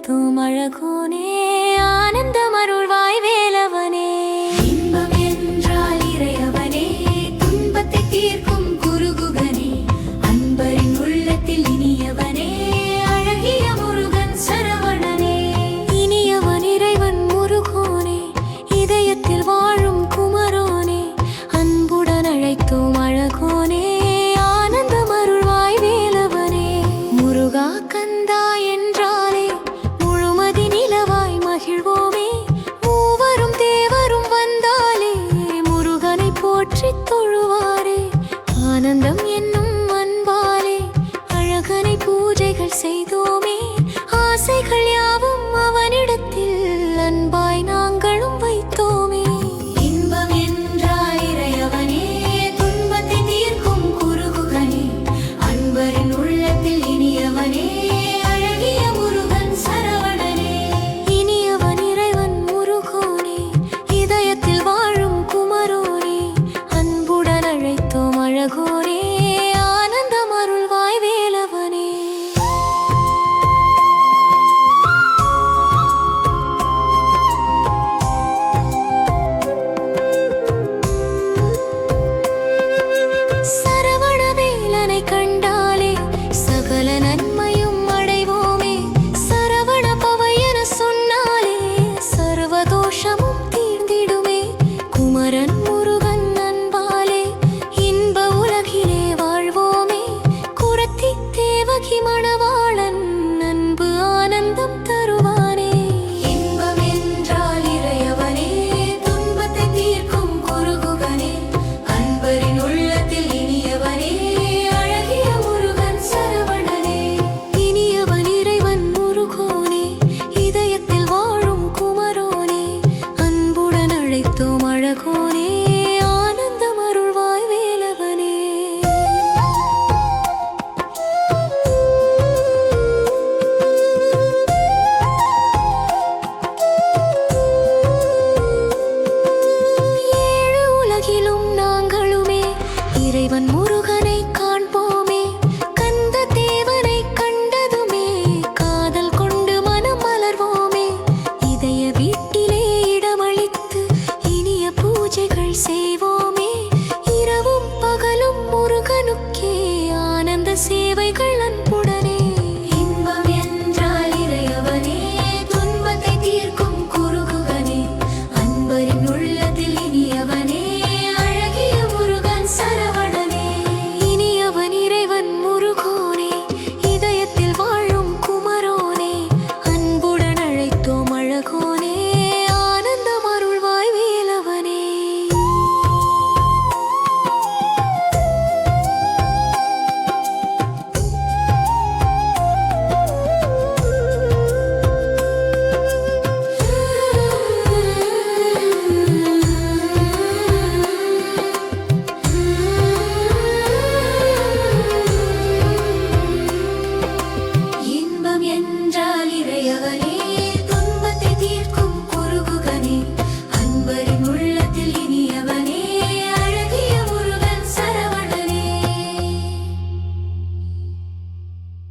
அழைத்தும் அழகோனே ஆனந்தம் அருள்வாய் வேலவனே. இன்பம் என்றால் இறையவனே, துன்பத்தை தீர்க்கும் குருகுகனே, அன்பரின் உள்ளத்தில் இனியவனே, அழகிய முருகன் சரவணனே. இனியவன் இறைவன் முருகோனே, இதயத்தில் வாழும் குமரோனே, அன்புடன் அழைத்தும் அழகோனே ஆனந்தம் அருள்வாய் வேலவனே. முருகா கந்தா என்றாலே முழுமதி நிலவாய் மகிழ்வோமே, மூவரும் தேவரும் வந்தாலே முருகனை போற்றித் தொழுவாரே. ஆனந்தம் என்னும் அன்பாலே அழகனை பூஜைகள் செய்தோமே, ஆசைகள் யாவும்